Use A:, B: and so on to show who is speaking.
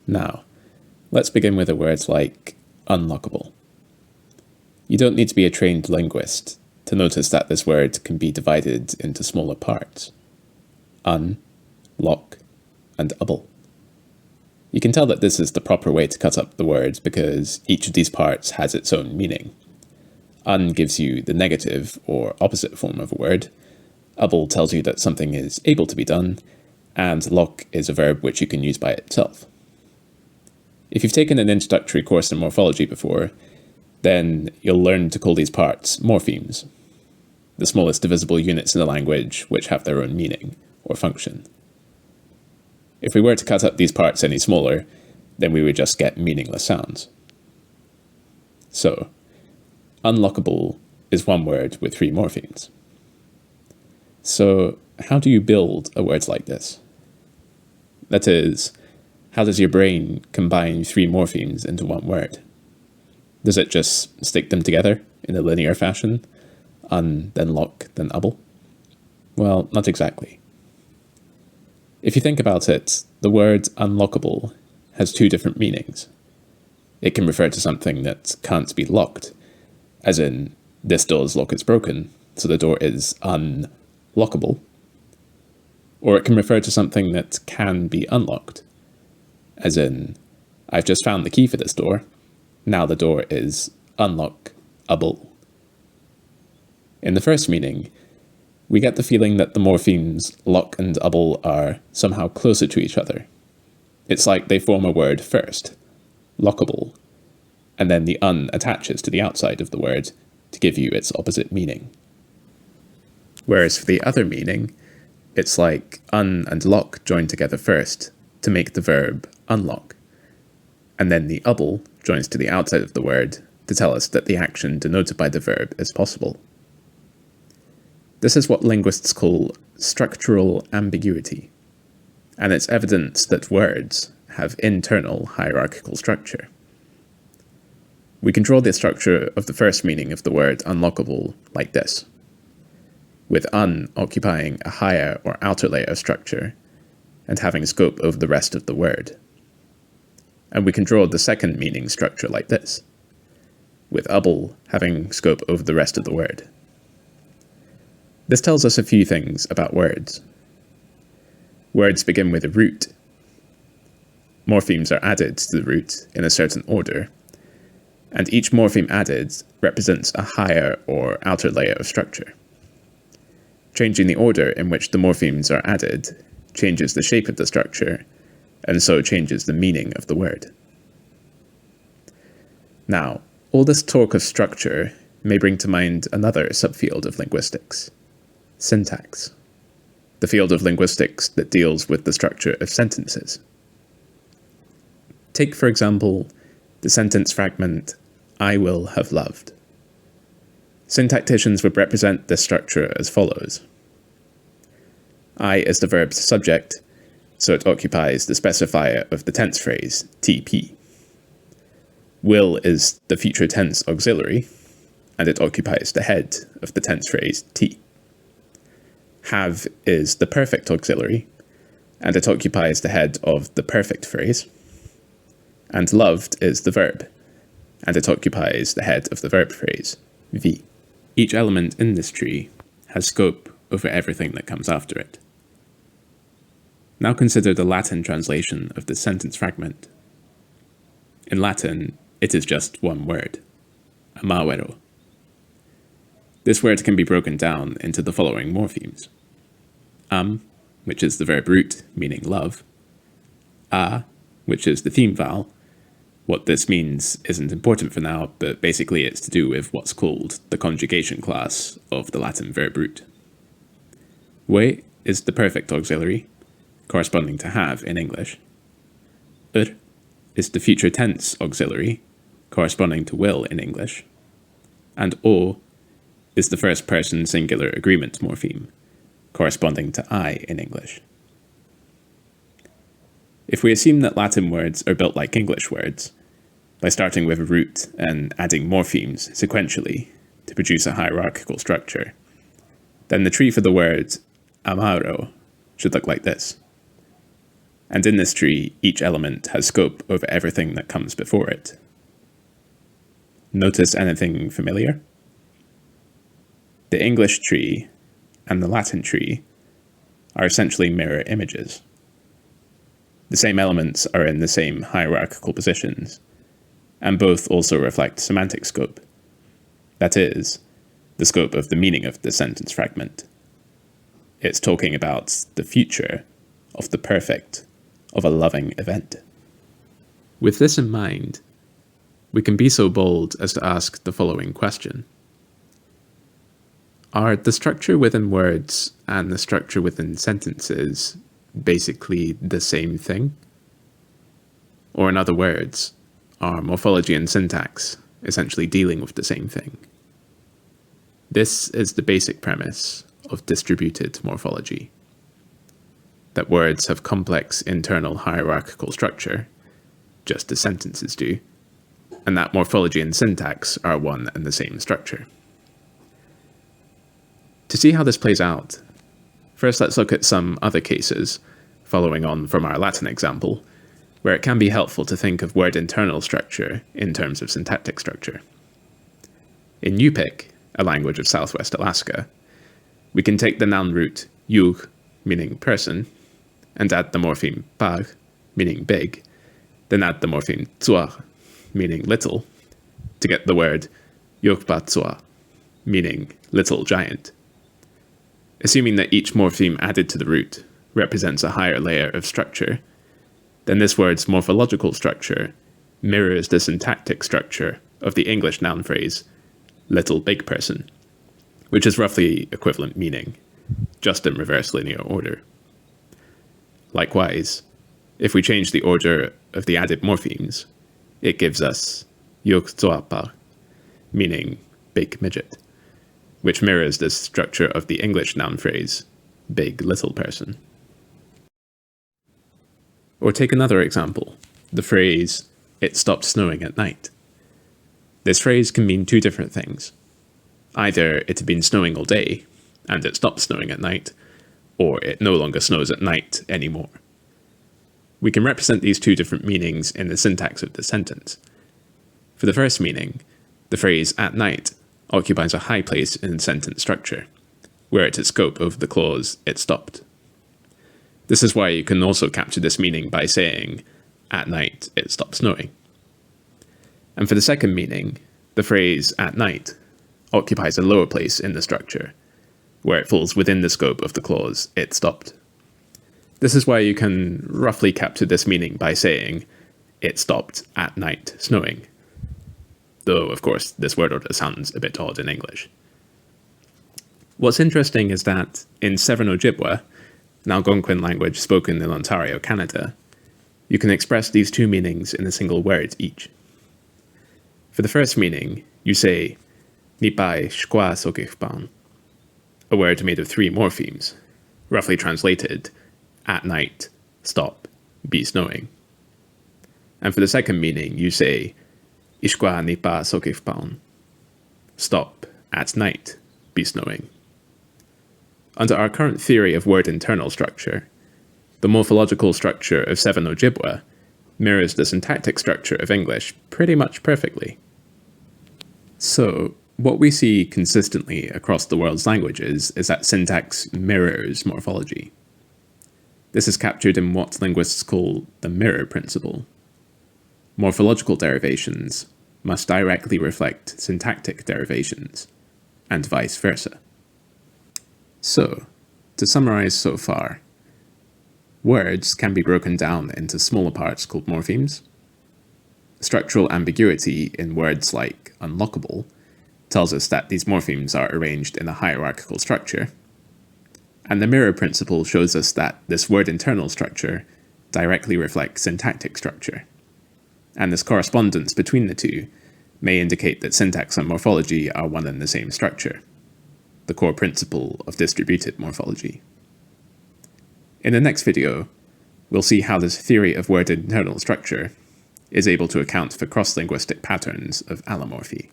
A: Now, let's begin with a word like unlockable. You don't need to be a trained linguist to notice that this word can be divided into smaller parts. Un, lock, and able. You can tell that this is the proper way to cut up the word because each of these parts has its own meaning. Un gives you the negative or opposite form of a word, able tells you that something is able to be done, and lock is a verb which you can use by itself. If you've taken an introductory course in morphology before, then you'll learn to call these parts morphemes, the smallest divisible units in a language which have their own meaning or function. If we were to cut up these parts any smaller, then we would just get meaningless sounds. So, unlockable is one word with 3 morphemes. So, how do you build a word like this? That is, how does your brain combine 3 morphemes into one word? Does it just stick them together in a linear fashion? Un, then lock, then able? Well, not exactly. If you think about it, the word unlockable has 2 different meanings. It can refer to something that can't be locked, as in, this door's lock is broken, so the door is unlockable. Or it can refer to something that can be unlocked, as in, I've just found the key for this door, now the door is unlockable. In the first meaning, we get the feeling that the morphemes lock and able are somehow closer to each other. It's like they form a word first, lockable, and then the un attaches to the outside of the word to give you its opposite meaning. Whereas for the other meaning, it's like un and lock join together first to make the verb unlock, and then the able joins to the outside of the word to tell us that the action denoted by the verb is possible. This is what linguists call structural ambiguity, and it's evidence that words have internal hierarchical structure. We can draw the structure of the first meaning of the word unlockable like this, with un occupying a higher or outer layer of structure and having scope over the rest of the word. And we can draw the second meaning structure like this, with able having scope over the rest of the word. This tells us a few things about words. Words begin with a root. Morphemes are added to the root in a certain order, and each morpheme added represents a higher or outer layer of structure. Changing the order in which the morphemes are added changes the shape of the structure, and so changes the meaning of the word. Now, all this talk of structure may bring to mind another subfield of linguistics, syntax, the field of linguistics that deals with the structure of sentences. Take, for example, the sentence fragment, I will have loved. Syntacticians would represent this structure as follows. I is the verb's subject, so it occupies the specifier of the tense phrase, TP. Will is the future tense auxiliary, and it occupies the head of the tense phrase, T. Have is the perfect auxiliary, and it occupies the head of the perfect phrase. And loved is the verb, and it occupies the head of the verb phrase, V. Each element in this tree has scope over everything that comes after it. Now consider the Latin translation of this sentence fragment. In Latin, it is just one word, amavero. This word can be broken down into the following morphemes. Which is the verb root, meaning love. A, which is the theme vowel. What this means isn't important for now, but basically it's to do with what's called the conjugation class of the Latin verb root. We is the perfect auxiliary, corresponding to have in English. Is the future tense auxiliary, corresponding to will in English. And O is the first person singular agreement morpheme, corresponding to I in English. If we assume that Latin words are built like English words, by starting with a root and adding morphemes sequentially to produce a hierarchical structure, then the tree for the word amaro should look like this. And in this tree, each element has scope over everything that comes before it. Notice anything familiar? The English tree and the Latin tree are essentially mirror images. The same elements are in the same hierarchical positions, and both also reflect semantic scope. That is, the scope of the meaning of the sentence fragment. It's talking about the future of the perfect of a loving event. With this in mind, we can be so bold as to ask the following question. Are the structure within words and the structure within sentences basically the same thing? Or in other words, are morphology and syntax essentially dealing with the same thing? This is the basic premise of distributed morphology. That words have complex internal hierarchical structure, just as sentences do, and that morphology and syntax are one and the same structure. To see how this plays out, first let's look at some other cases, following on from our Latin example, where it can be helpful to think of word internal structure in terms of syntactic structure. In Yupik, a language of Southwest Alaska, we can take the noun root yug, meaning person, and add the morpheme pag, meaning big, then add the morpheme tsuar, meaning little, to get the word yogpa tsua, meaning little giant. Assuming that each morpheme added to the root represents a higher layer of structure, then this word's morphological structure mirrors the syntactic structure of the English noun phrase little big person, which is roughly equivalent meaning, just in reverse linear order. Likewise, if we change the order of the added morphemes, it gives us yogtsuapa, meaning big midget, which mirrors the structure of the English noun phrase big little person. Or take another example, the phrase, "It stopped snowing at night." This phrase can mean two different things. Either it had been snowing all day, and it stopped snowing at night, or it no longer snows at night anymore. We can represent these two different meanings in the syntax of the sentence. For the first meaning, the phrase "at night" occupies a high place in the sentence structure, where it has scope over the clause "it stopped." This is why you can also capture this meaning by saying, "At night, it stopped snowing." And for the second meaning, the phrase "at night" occupies a lower place in the structure, where it falls within the scope of the clause "it stopped." This is why you can roughly capture this meaning by saying, "It stopped at night snowing." Though, of course, this word order sounds a bit odd in English. What's interesting is that in Seven Ojibwa, an Algonquin language spoken in Ontario, Canada, you can express these two meanings in a single word each. For the first meaning, you say, "Nipai shkwa sokifpan," a word made of three morphemes, roughly translated, "at night, stop, be snowing." And for the second meaning, you say, "Ishkwa nipa sokifpan," stop, at night, be snowing. Under our current theory of word internal structure, the morphological structure of Seven Ojibwa mirrors the syntactic structure of English pretty much perfectly. So, what we see consistently across the world's languages is that syntax mirrors morphology. This is captured in what linguists call the mirror principle. Morphological derivations must directly reflect syntactic derivations, and vice versa. So, to summarize so far, words can be broken down into smaller parts called morphemes. Structural ambiguity in words like unlockable tells us that these morphemes are arranged in a hierarchical structure. And the mirror principle shows us that this word internal structure directly reflects syntactic structure. And this correspondence between the two may indicate that syntax and morphology are one and the same structure, the core principle of distributed morphology. In the next video, we'll see how this theory of word internal structure is able to account for cross-linguistic patterns of allomorphy.